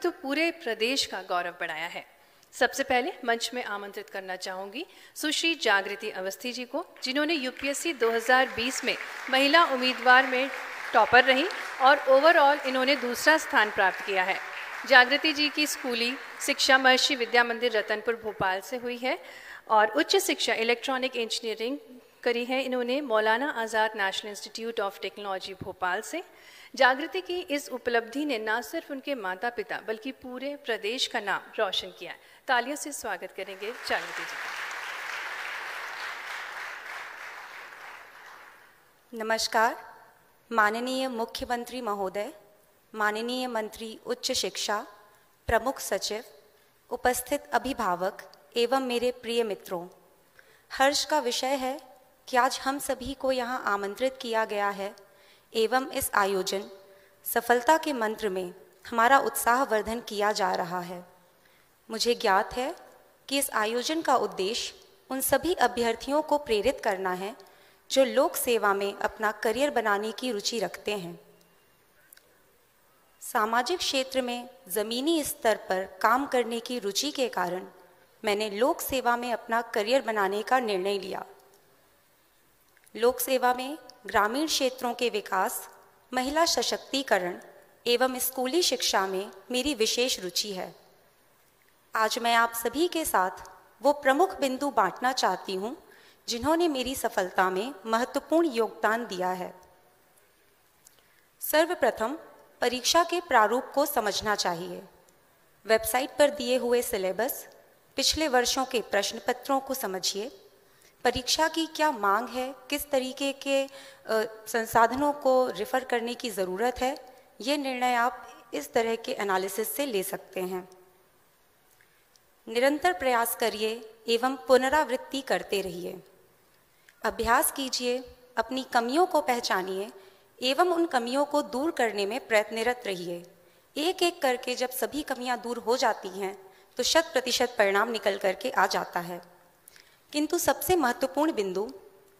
अपितु पूरे प्रदेश का गौरव बढ़ाया है। सबसे पहले मंच में आमंत्रित करना चाहूंगी सुश्री जागृति अवस्थी जी को, जिन्होंने यूपीएससी 2020 में महिला उम्मीदवार में टॉपर रही और ओवरऑल इन्होंने दूसरा स्थान प्राप्त किया है। जागृति जी की स्कूली शिक्षा महर्षि विद्या मंदिर रतनपुर भोपाल से हुई है और उच्च शिक्षा इलेक्ट्रॉनिक इंजीनियरिंग करी है इन्होंने Maulana Azad National Institute of Technology Bhopal से। जागृति की इस उपलब्धि ने न सिर्फ उनके माता पिता बल्कि पूरे प्रदेश का नाम रोशन किया है। तालियों से स्वागत करेंगे जागृति जी का। नमस्कार। माननीय मुख्यमंत्री महोदय, माननीय मंत्री उच्च शिक्षा, प्रमुख सचिव, उपस्थित अभिभावक एवं मेरे प्रिय मित्रों, हर्ष का विषय है कि आज हम सभी को यहाँ आमंत्रित किया गया है एवं इस आयोजन सफलता के मंत्र में हमारा उत्साहवर्धन किया जा रहा है। मुझे ज्ञात है कि इस आयोजन का उद्देश्य उन सभी अभ्यर्थियों को प्रेरित करना है जो लोक सेवा में अपना करियर बनाने की रुचि रखते हैं। सामाजिक क्षेत्र में ज़मीनी स्तर पर काम करने की रुचि के कारण मैंने लोक सेवा में अपना करियर बनाने का निर्णय लिया। लोक सेवा में ग्रामीण क्षेत्रों के विकास, महिला सशक्तिकरण एवं स्कूली शिक्षा में मेरी विशेष रुचि है। आज मैं आप सभी के साथ वो प्रमुख बिंदु बांटना चाहती हूँ जिन्होंने मेरी सफलता में महत्वपूर्ण योगदान दिया है। सर्वप्रथम परीक्षा के प्रारूप को समझना चाहिए। वेबसाइट पर दिए हुए सिलेबस, पिछले वर्षों के प्रश्न पत्रों को समझिए। परीक्षा की क्या मांग है, किस तरीके के संसाधनों को रेफर करने की ज़रूरत है, ये निर्णय आप इस तरह के एनालिसिस से ले सकते हैं। निरंतर प्रयास करिए एवं पुनरावृत्ति करते रहिए। अभ्यास कीजिए, अपनी कमियों को पहचानिए एवं उन कमियों को दूर करने में प्रयत्नरत रहिए। एक एक करके जब सभी कमियां दूर हो जाती हैं तो 100% परिणाम निकल करके आ जाता है। किंतु सबसे महत्वपूर्ण बिंदु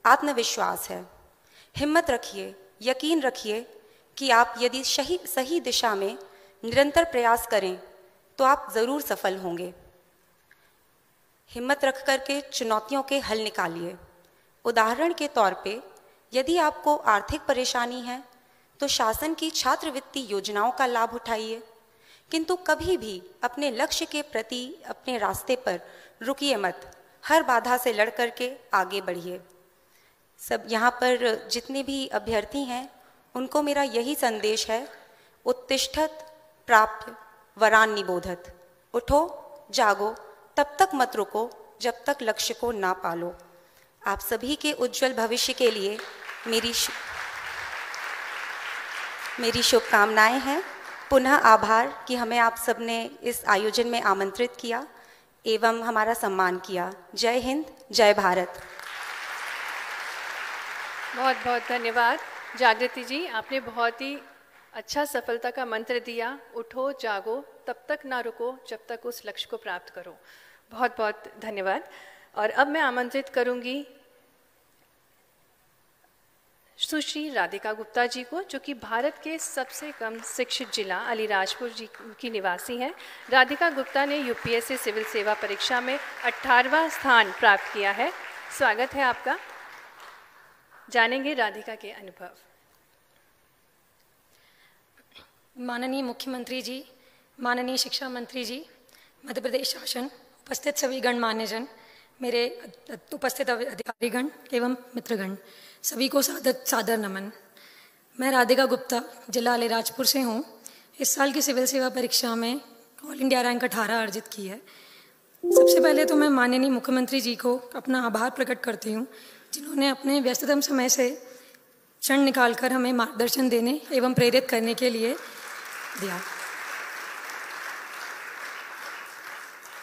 आत्मविश्वास है। हिम्मत रखिए, यकीन रखिए कि आप यदि सही दिशा में निरंतर प्रयास करें तो आप ज़रूर सफल होंगे। हिम्मत रख करके चुनौतियों के हल निकालिए। उदाहरण के तौर पे यदि आपको आर्थिक परेशानी है तो शासन की छात्रवृत्ति योजनाओं का लाभ उठाइए, किंतु कभी भी अपने लक्ष्य के प्रति अपने रास्ते पर रुकिए मत। हर बाधा से लड़ करके आगे बढ़िए। सब यहाँ पर जितने भी अभ्यर्थी हैं उनको मेरा यही संदेश है, उत्तिष्ठत प्राप्य वरान निबोधत। उठो, जागो, तब तक मत रुको जब तक लक्ष्य को ना पालो। आप सभी के उज्जवल भविष्य के लिए मेरी शुभकामनाएं हैं। पुनः आभार कि हमें आप सबने इस आयोजन में आमंत्रित किया एवं हमारा सम्मान किया। जय हिंद, जय भारत। बहुत बहुत धन्यवाद जागृति जी, आपने बहुत ही अच्छा सफलता का मंत्र दिया। उठो, जागो, तब तक ना रुको जब तक उस लक्ष्य को प्राप्त करो। बहुत बहुत धन्यवाद। और अब मैं आमंत्रित करूंगी सुश्री राधिका गुप्ता जी को, जो कि भारत के सबसे कम शिक्षित जिला अलीराजपुर जी की निवासी हैं। राधिका गुप्ता ने यूपीएससी सिविल सेवा परीक्षा में 18वां स्थान प्राप्त किया है। स्वागत है आपका। जानेंगे राधिका के अनुभव। माननीय मुख्यमंत्री जी, माननीय शिक्षा मंत्री जी, मध्य प्रदेश शासन, उपस्थित सभी गणमान्यजन, मेरे उपस्थित अधिकारीगण एवं मित्रगण, सभी को सादर नमन। मैं राधिका गुप्ता जिला अलीराजपुर से हूँ। इस साल की सिविल सेवा परीक्षा में ऑल इंडिया रैंक 18 अर्जित की है। सबसे पहले तो मैं माननीय मुख्यमंत्री जी को अपना आभार प्रकट करती हूँ, जिन्होंने अपने व्यस्ततम समय से क्षण निकालकर हमें मार्गदर्शन देने एवं प्रेरित करने के लिए दिया।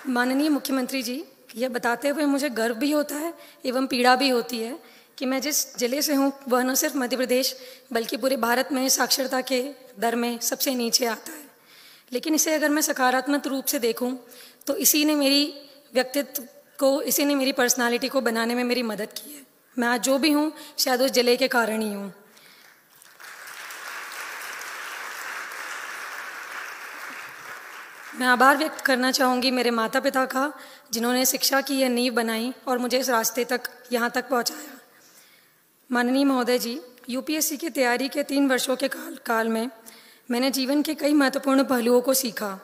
माननीय मुख्यमंत्री जी, यह बताते हुए मुझे गर्व भी होता है एवं पीड़ा भी होती है कि मैं जिस जिले से हूँ वह न सिर्फ मध्य प्रदेश बल्कि पूरे भारत में साक्षरता के दर में सबसे नीचे आता है। लेकिन इसे अगर मैं सकारात्मक रूप से देखूँ तो इसी ने मेरी व्यक्तित्व को, इसी ने मेरी पर्सनालिटी को बनाने में मेरी मदद की है। मैं आज जो भी हूँ शायद उस जिले के कारण ही हूँ। मैं आभार व्यक्त करना चाहूँगी मेरे माता पिता का, जिन्होंने शिक्षा की यह नींव बनाई और मुझे इस रास्ते तक यहाँ तक पहुँचाया। माननीय महोदय जी, यूपीएससी की तैयारी के 3 वर्षों के काल में मैंने जीवन के कई महत्वपूर्ण पहलुओं को सीखा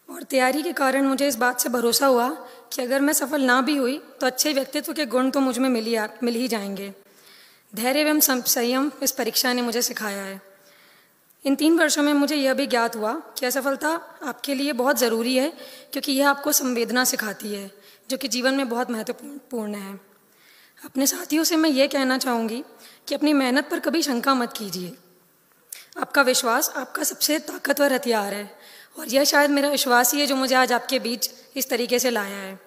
और तैयारी के कारण मुझे इस बात से भरोसा हुआ कि अगर मैं सफल ना भी हुई तो अच्छे व्यक्तित्व के गुण तो मुझ में मिल ही जाएंगे। धैर्य एवं संयम इस परीक्षा ने मुझे सिखाया है। इन 3 वर्षों में मुझे यह भी ज्ञात हुआ कि असफलता आपके लिए बहुत ज़रूरी है, क्योंकि यह आपको संवेदना सिखाती है, जो कि जीवन में बहुत महत्वपूर्ण है। अपने साथियों से मैं ये कहना चाहूँगी कि अपनी मेहनत पर कभी शंका मत कीजिए। आपका विश्वास आपका सबसे ताकतवर हथियार है और यह शायद मेरा विश्वास ही है जो मुझे आज आपके बीच इस तरीके से लाया है।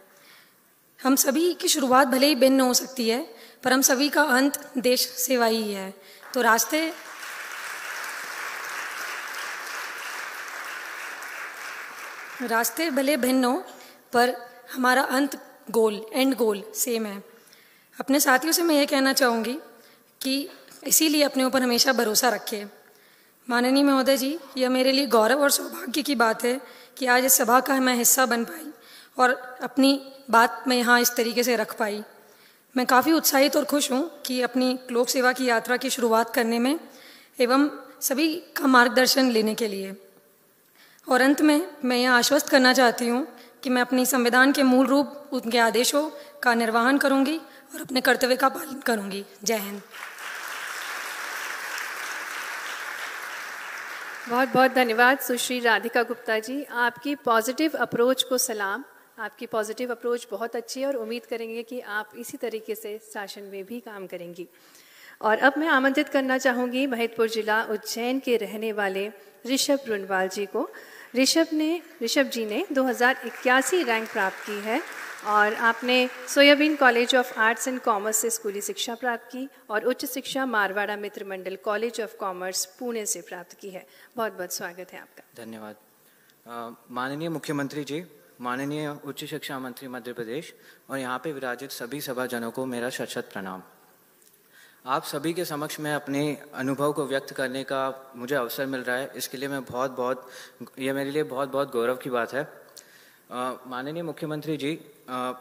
हम सभी की शुरुआत भले ही भिन्न हो सकती है, पर हम सभी का अंत देश सेवा ही है। तो रास्ते भले भिन्न हो, पर हमारा एंड गोल सेम है। अपने साथियों से मैं ये कहना चाहूँगी कि इसीलिए अपने ऊपर हमेशा भरोसा रखें। माननीय महोदय जी, यह मेरे लिए गौरव और सौभाग्य की बात है कि आज इस सभा का मैं हिस्सा बन पाई और अपनी बात मैं यहाँ इस तरीके से रख पाई। मैं काफ़ी उत्साहित और खुश हूँ कि अपनी लोक सेवा की यात्रा की शुरुआत करने में एवं सभी का मार्गदर्शन लेने के लिए। और अंत में मैं यह आश्वस्त करना चाहती हूँ कि मैं अपनी संविधान के मूल रूप उनके आदेशों का निर्वहन करूँगी और अपने कर्तव्य का पालन करूँगी। जय हिंद। बहुत बहुत धन्यवाद सुश्री राधिका गुप्ता जी। आपकी पॉजिटिव अप्रोच को सलाम। आपकी पॉजिटिव अप्रोच बहुत अच्छी है और उम्मीद करेंगे कि आप इसी तरीके से शासन में भी काम करेंगी। और अब मैं आमंत्रित करना चाहूँगी महिदपुर जिला उज्जैन के रहने वाले ऋषभ रुनवाल जी को। ऋषभ जी ने 2081 रैंक प्राप्त की है और आपने soybean college of arts and commerce से स्कूली शिक्षा प्राप्त की और उच्च शिक्षा मारवाड़ा मित्र मंडल कॉलेज ऑफ कॉमर्स पुणे से प्राप्त की है। बहुत बहुत स्वागत है आपका। धन्यवाद। माननीय मुख्यमंत्री जी, माननीय उच्च शिक्षा मंत्री मध्य प्रदेश और यहाँ पे विराजित सभी सभाजनों को मेरा शत शत प्रणाम। आप सभी के समक्ष में अपने अनुभव को व्यक्त करने का मुझे अवसर मिल रहा है, इसके लिए ये मेरे लिए बहुत बहुत गौरव की बात है। माननीय मुख्यमंत्री जी,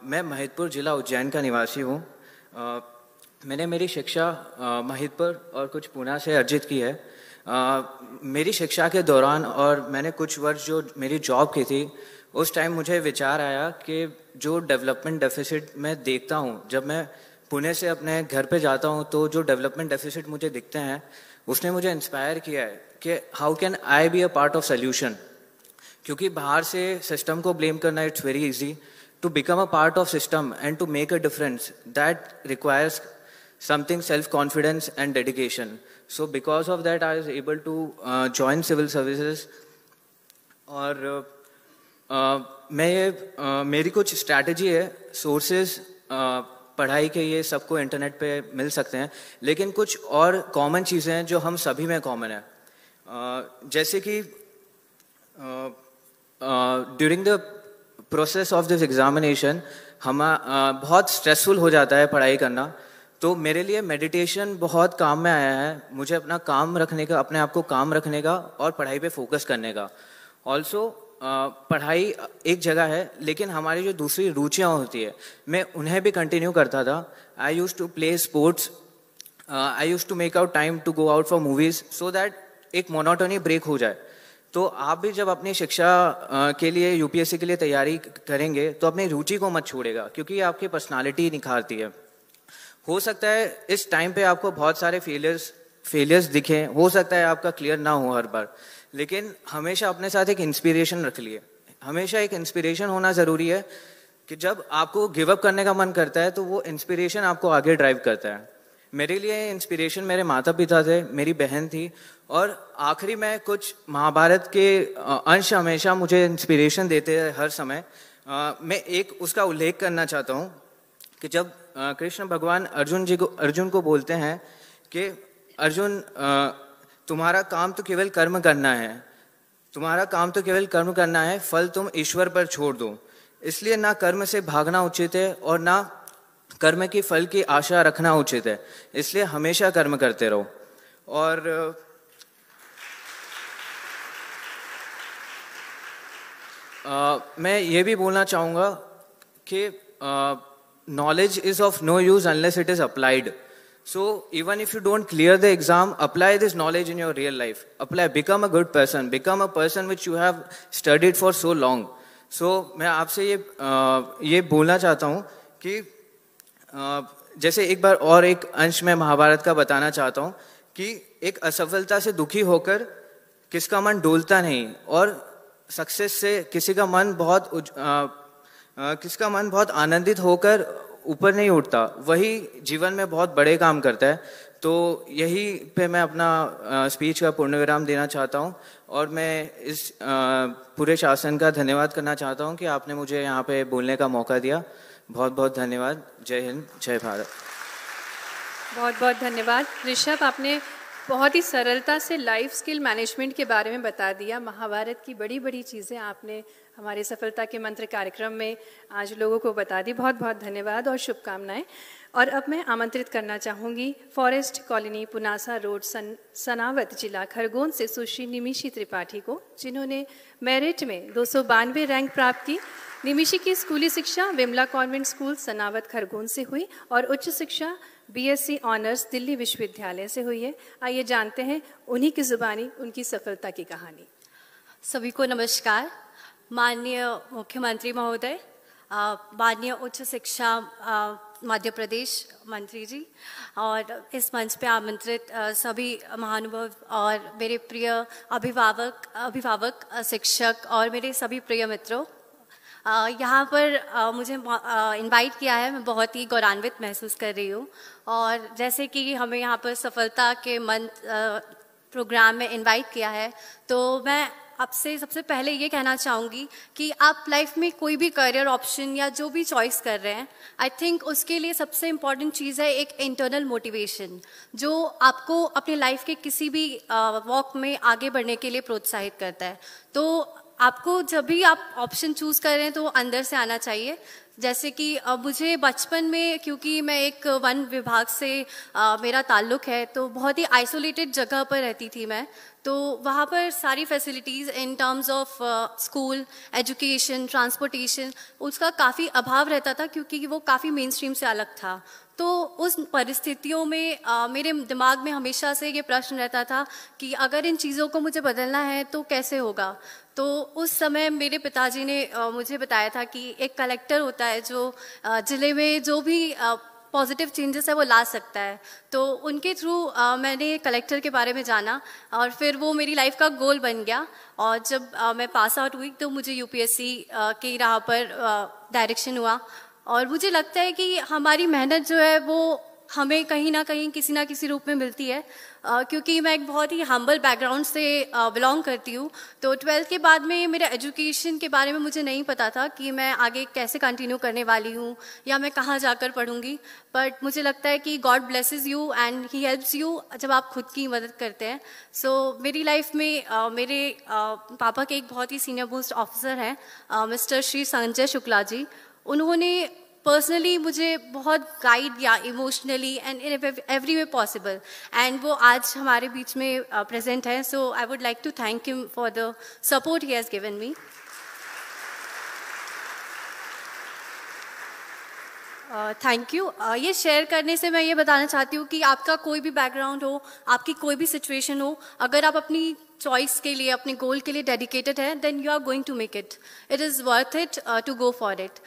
मैं महिदपुर जिला उज्जैन का निवासी हूँ। मैंने मेरी शिक्षा महिदपुर और कुछ पूना से अर्जित की है। मेरी शिक्षा के दौरान और मैंने कुछ वर्ष जो मेरी जॉब की थी, उस टाइम मुझे विचार आया कि जो डेवलपमेंट डेफिसिट मैं देखता हूँ, जब मैं पुणे से अपने घर पे जाता हूँ तो जो डेवलपमेंट डेफिसिट मुझे दिखते हैं, उसने मुझे इंस्पायर किया है कि how can I be a part of solution. क्योंकि बाहर से सिस्टम को ब्लेम करना it's very easy, to become a part of system and to make a difference that requires something self-confidence and dedication. So because of that I was able to join civil services. और मेरी कुछ strategy है। Sources पढ़ाई के ये सबको internet पे मिल सकते हैं, लेकिन कुछ और कॉमन चीज़ें हैं जो हम सभी में कॉमन है। जैसे कि during the process of this examination हम बहुत स्ट्रेसफुल हो जाता है पढ़ाई करना, तो मेरे लिए मेडिटेशन बहुत काम में आया है। मुझे अपना काम रखने का, अपने आप को काम रखने का और पढ़ाई पे फोकस करने का। ऑल्सो पढ़ाई एक जगह है, लेकिन हमारी जो दूसरी रुचियाँ होती है, मैं उन्हें भी कंटिन्यू करता था। I use to play sports, I use to make out time to go out for movies, so that एक मोनोटोनी ब्रेक हो जाए। तो आप भी जब अपनी शिक्षा के लिए यूपीएससी के लिए तैयारी करेंगे तो अपनी रुचि को मत छोड़ेगा, क्योंकि ये आपकी पर्सनालिटी निखारती है। हो सकता है इस टाइम पे आपको बहुत सारे फेलियर्स दिखें, हो सकता है आपका क्लियर ना हो हर बार, लेकिन हमेशा अपने साथ एक इंस्पिरेशन रख लिए। हमेशा एक इंस्पिरेशन होना ज़रूरी है कि जब आपको गिव अप करने का मन करता है तो वो इंस्पिरेशन आपको आगे ड्राइव करता है। मेरे लिए इंस्पिरेशन मेरे माता पिता थे, मेरी बहन थी, और आखिरी में कुछ महाभारत के अंश हमेशा मुझे इंस्पिरेशन देते हैं हर समय। मैं एक उसका उल्लेख करना चाहता हूँ कि जब कृष्ण भगवान अर्जुन को बोलते हैं कि अर्जुन, तुम्हारा काम तो केवल कर्म करना है, तुम्हारा काम तो केवल कर्म करना है, फल तुम ईश्वर पर छोड़ दो। इसलिए ना कर्म से भागना उचित है और ना कर्म की फल की आशा रखना उचित है, इसलिए हमेशा कर्म करते रहो। और मैं ये भी बोलना चाहूँगा कि knowledge is of no use unless it is applied. So even if you don't clear the exam, apply this knowledge in your real life. Apply, become a good person, become a person which you have studied for so long. So मैं आपसे ये बोलना चाहता हूँ कि जैसे एक बार और एक अंश में महाभारत का बताना चाहता हूँ कि एक असफलता से दुखी होकर किसका मन डोलता नहीं, और सक्सेस से किसका मन बहुत आनंदित होकर ऊपर नहीं उठता, वही जीवन में बहुत बड़े काम करता है। तो यही पे मैं अपना स्पीच का पूर्ण विराम देना चाहता हूँ, और मैं इस पूरे शासन का धन्यवाद करना चाहता हूँ कि आपने मुझे यहाँ पे बोलने का मौका दिया। बहुत बहुत धन्यवाद। जय हिंद, जय भारत। बहुत बहुत धन्यवाद ऋषभ, आपने बहुत ही सरलता से लाइफ स्किल मैनेजमेंट के बारे में बता दिया। महाभारत की बड़ी बड़ी चीज़ें आपने हमारे सफलता के मंत्र कार्यक्रम में आज लोगों को बता दी। बहुत बहुत धन्यवाद और शुभकामनाएं। और अब मैं आमंत्रित करना चाहूँगी forest colony Punasa road Sanawat जिला खरगोन से सुश्री निमिषी त्रिपाठी को, जिन्होंने मेरिट में 292 रैंक प्राप्त की। निमिषी की स्कूली शिक्षा विमला कॉन्वेंट स्कूल सनावत खरगोन से हुई और उच्च शिक्षा BSc ऑनर्स दिल्ली विश्वविद्यालय से हुई है। आइए जानते हैं उन्हीं की जुबानी उनकी सफलता की कहानी। सभी को नमस्कार। माननीय मुख्यमंत्री महोदय, माननीय उच्च शिक्षा मध्य प्रदेश मंत्री जी, और इस मंच पे आमंत्रित सभी महानुभाव और मेरे प्रिय अभिभावक शिक्षक और मेरे सभी प्रिय मित्रों, यहाँ पर मुझे इनवाइट किया है, मैं बहुत ही गौरवान्वित महसूस कर रही हूँ। और जैसे कि हमें यहाँ पर सफलता के मंत्र प्रोग्राम में इनवाइट किया है, तो मैं आपसे सबसे पहले ये कहना चाहूँगी कि आप लाइफ में कोई भी करियर ऑप्शन या जो भी चॉइस कर रहे हैं, आई थिंक उसके लिए सबसे इम्पॉर्टेंट चीज़ है एक इंटरनल मोटिवेशन, जो आपको अपने लाइफ के किसी भी वॉक में आगे बढ़ने के लिए प्रोत्साहित करता है। तो आपको जब भी आप ऑप्शन चूज़ कर रहे हैं तो वो अंदर से आना चाहिए। जैसे कि मुझे बचपन में, क्योंकि मैं एक वन विभाग से मेरा ताल्लुक़ है, तो बहुत ही आइसोलेटेड जगह पर रहती थी मैं। तो वहाँ पर सारी facilities in terms of school, education, transportation, उसका काफ़ी अभाव रहता था, क्योंकि वो काफ़ी मेन स्ट्रीम से अलग था। तो उस परिस्थितियों में मेरे दिमाग में हमेशा से ये प्रश्न रहता था कि अगर इन चीज़ों को मुझे बदलना है तो कैसे होगा। तो उस समय मेरे पिताजी ने मुझे बताया था कि एक कलेक्टर होता है जो ज़िले में जो भी पॉजिटिव चेंजेस है वो ला सकता है। तो उनके थ्रू मैंने कलेक्टर के बारे में जाना और फिर वो मेरी लाइफ का गोल बन गया। और जब मैं पास आउट हुई तो मुझे UPSC की राह पर डायरेक्शन हुआ। और मुझे लगता है कि हमारी मेहनत जो है वो हमें कहीं ना कहीं किसी ना किसी रूप में मिलती है, क्योंकि मैं एक बहुत ही हम्बल बैकग्राउंड से बिलोंग करती हूँ। तो 12th के बाद में मेरा एजुकेशन के बारे में मुझे नहीं पता था कि मैं आगे कैसे कंटिन्यू करने वाली हूँ या मैं कहाँ जाकर पढ़ूँगी। बट मुझे लगता है कि God blesses you and he helps you जब आप खुद की मदद करते हैं। सो मेरी लाइफ में मेरे पापा के एक बहुत ही सीनियर मोस्ट ऑफिसर हैं, मिस्टर श्री संजय शुक्ला जी। उन्होंने पर्सनली मुझे बहुत गाइड किया emotionally and in every way possible, and वो आज हमारे बीच में प्रेजेंट है। So I would like to thank him for the support he has given me. Thank you. ये शेयर करने से मैं ये बताना चाहती हूँ कि आपका कोई भी बैकग्राउंड हो, आपकी कोई भी सिचुएशन हो, अगर आप अपनी चॉइस के लिए, अपने गोल के लिए डेडिकेटेड है, then you are going to make it. It is worth it to go for it.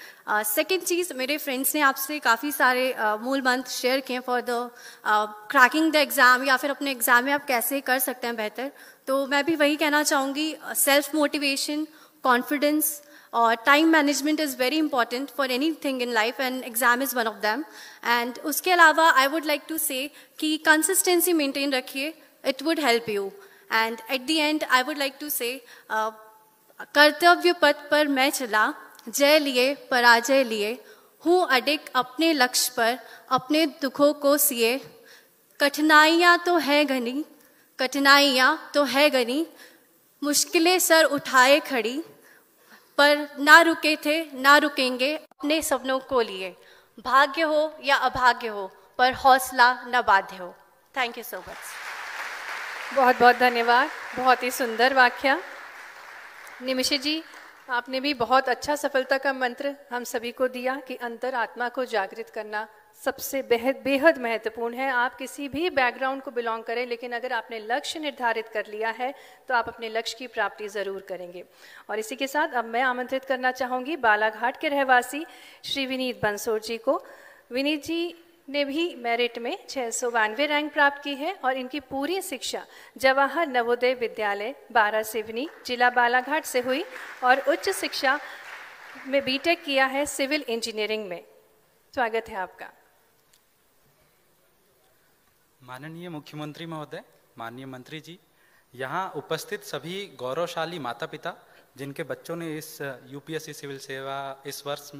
Second चीज़, मेरे फ्रेंड्स ने आपसे काफ़ी सारे मूल मंत्र शेयर किए for the cracking the exam, या फिर अपने एग्ज़ाम में आप कैसे कर सकते हैं बेहतर। तो मैं भी वही कहना चाहूँगी, सेल्फ मोटिवेशन, कॉन्फिडेंस और time management is very important for anything in life, and exam is one of them. And उसके अलावा I would like to say कि कंसिस्टेंसी मेंटेन रखिए, it would help you. And at the end I would like to say, Kartavya पथ पर मैं चला, जय लिए पराजय लिए, हूँ अडिग अपने लक्ष्य पर, अपने दुखों को सिए। कठिनाइयाँ तो है घनी, कठिनाइयाँ तो है घनी, मुश्किलें सर उठाए खड़ी, पर ना रुके थे ना रुकेंगे अपने सपनों को लिए। भाग्य हो या अभाग्य हो, पर हौसला न बाध्य हो। Thank you so much. बहुत बहुत धन्यवाद, बहुत ही सुंदर वाक्या। निमिषी जी, आपने भी बहुत अच्छा सफलता का मंत्र हम सभी को दिया कि अंतरात्मा को जागृत करना सबसे बेहद महत्वपूर्ण है। आप किसी भी बैकग्राउंड को बिलोंग करें, लेकिन अगर आपने लक्ष्य निर्धारित कर लिया है तो आप अपने लक्ष्य की प्राप्ति ज़रूर करेंगे। और इसी के साथ अब मैं आमंत्रित करना चाहूँगी बालाघाट के रहवासी श्री विनीत बंसोड़ जी को। विनीत जी ने भी मेरिट में 692 रैंक प्राप्त की है और इनकी पूरी शिक्षा जवाहर नवोदय विद्यालय 12 सिवनी जिला बालाघाट से हुई और उच्च शिक्षा में बीटेक किया है सिविल इंजीनियरिंग में। स्वागत है आपका। माननीय मुख्यमंत्री महोदय, माननीय मंत्री जी, यहाँ उपस्थित सभी गौरवशाली माता पिता जिनके बच्चों ने इस यूपीएससी सिविल सेवा इस वर्ष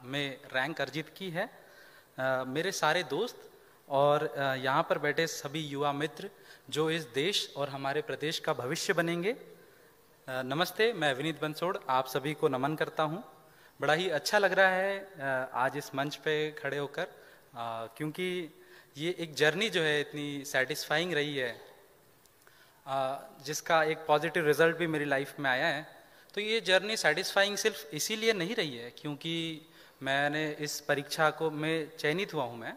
में रैंक अर्जित की है, मेरे सारे दोस्त और यहाँ पर बैठे सभी युवा मित्र जो इस देश और हमारे प्रदेश का भविष्य बनेंगे, नमस्ते। मैं विनीत बंसोड़ आप सभी को नमन करता हूँ। बड़ा ही अच्छा लग रहा है आज इस मंच पे खड़े होकर, क्योंकि ये एक जर्नी जो है इतनी सेटिस्फाइंग रही है, जिसका एक पॉजिटिव रिजल्ट भी मेरी लाइफ में आया है। तो ये जर्नी सेटिस्फाइंग सिर्फ इसीलिए नहीं रही है क्योंकि मैंने इस परीक्षा को में चयनित हुआ हूँ मैं,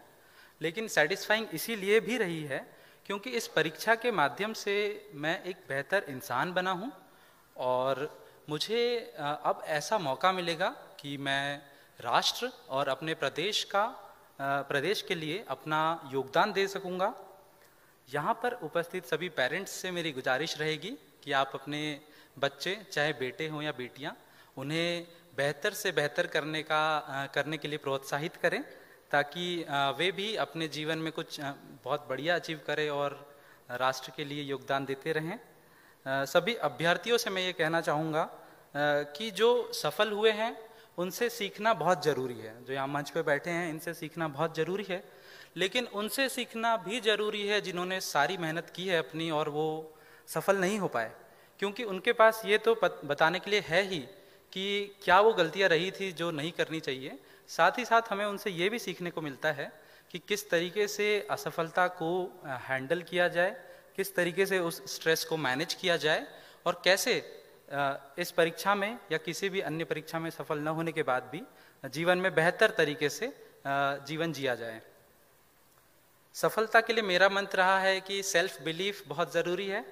लेकिन सेटिस्फाइंग इसीलिए भी रही है क्योंकि इस परीक्षा के माध्यम से मैं एक बेहतर इंसान बना हूँ और मुझे अब ऐसा मौका मिलेगा कि मैं राष्ट्र और अपने प्रदेश के लिए अपना योगदान दे सकूँगा। यहाँ पर उपस्थित सभी पेरेंट्स से मेरी गुजारिश रहेगी कि आप अपने बच्चे, चाहे बेटे हों या बेटियाँ, उन्हें बेहतर से बेहतर करने के लिए प्रोत्साहित करें ताकि वे भी अपने जीवन में कुछ बहुत बढ़िया अचीव करें और राष्ट्र के लिए योगदान देते रहें। सभी अभ्यर्थियों से मैं ये कहना चाहूँगा कि जो सफल हुए हैं उनसे सीखना बहुत ज़रूरी है। जो यहाँ मंच पे बैठे हैं इनसे सीखना बहुत ज़रूरी है, लेकिन उनसे सीखना भी ज़रूरी है जिन्होंने सारी मेहनत की है अपनी और वो सफल नहीं हो पाए, क्योंकि उनके पास ये तो बताने के लिए है ही कि क्या वो गलतियां रही थी जो नहीं करनी चाहिए। साथ ही साथ हमें उनसे ये भी सीखने को मिलता है कि किस तरीके से असफलता को हैंडल किया जाए, किस तरीके से उस स्ट्रेस को मैनेज किया जाए और कैसे इस परीक्षा में या किसी भी अन्य परीक्षा में सफल न होने के बाद भी जीवन में बेहतर तरीके से जीवन जिया जाए। सफलता के लिए मेरा मंत्र रहा है कि सेल्फ बिलीफ बहुत ज़रूरी है,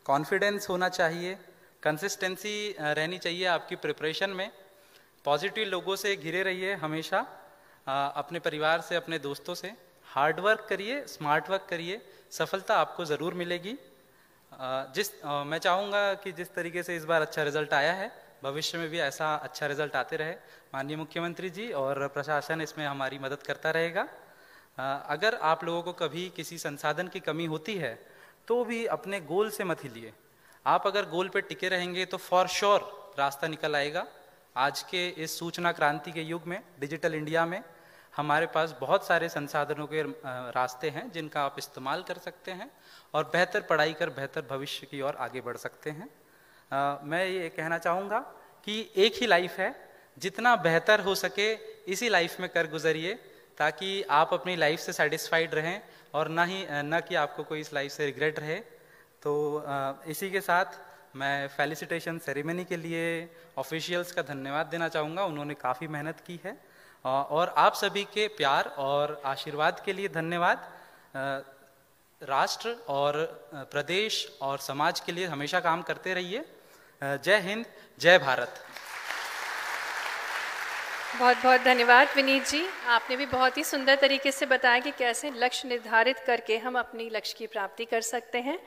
कॉन्फिडेंस होना चाहिए, कंसिस्टेंसी रहनी चाहिए आपकी प्रिपरेशन में, पॉजिटिव लोगों से घिरे रहिए हमेशा, अपने परिवार से, अपने दोस्तों से, हार्ड वर्क करिए, स्मार्ट वर्क करिए, सफलता आपको ज़रूर मिलेगी। मैं चाहूँगा कि जिस तरीके से इस बार अच्छा रिजल्ट आया है, भविष्य में भी ऐसा अच्छा रिजल्ट आते रहे। माननीय मुख्यमंत्री जी और प्रशासन इसमें हमारी मदद करता रहेगा। अगर आप लोगों को कभी किसी संसाधन की कमी होती है तो भी अपने गोल से मत हिलिए। आप अगर गोल पे टिके रहेंगे तो फॉर श्योर रास्ता निकल आएगा। आज के इस सूचना क्रांति के युग में, डिजिटल इंडिया में, हमारे पास बहुत सारे संसाधनों के रास्ते हैं जिनका आप इस्तेमाल कर सकते हैं और बेहतर पढ़ाई कर बेहतर भविष्य की ओर आगे बढ़ सकते हैं। मैं ये कहना चाहूँगा कि एक ही लाइफ है, जितना बेहतर हो सके इसी लाइफ में कर गुजरिए ताकि आप अपनी लाइफ से सेटिस्फाइड रहें और न कि आपको कोई इस लाइफ से रिग्रेट रहे। तो इसी के साथ मैं फेलिसिटेशन सेरेमनी के लिए ऑफिशियल्स का धन्यवाद देना चाहूँगा। उन्होंने काफ़ी मेहनत की है और आप सभी के प्यार और आशीर्वाद के लिए धन्यवाद। राष्ट्र और प्रदेश और समाज के लिए हमेशा काम करते रहिए। जय हिंद, जय भारत। बहुत बहुत धन्यवाद विनीत जी। आपने भी बहुत ही सुंदर तरीके से बताया कि कैसे लक्ष्य निर्धारित करके हम अपनी लक्ष्य की प्राप्ति कर सकते हैं।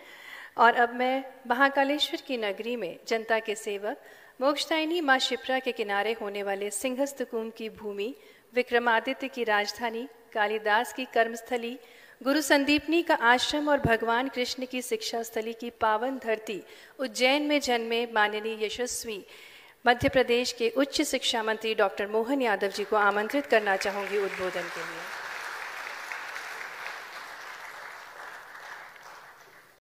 और अब मैं महाकालेश्वर की नगरी में जनता के सेवक, मोक्षदायिनी माँ शिप्रा के किनारे होने वाले सिंहस्थ कुंभ की भूमि, विक्रमादित्य की राजधानी, कालिदास की कर्मस्थली, गुरु संदीपनी का आश्रम और भगवान कृष्ण की शिक्षा स्थली की पावन धरती उज्जैन में जन्मे माननीय यशस्वी मध्य प्रदेश के उच्च शिक्षा मंत्री डॉक्टर मोहन यादव जी को आमंत्रित करना चाहूँगी उद्बोधन के लिए।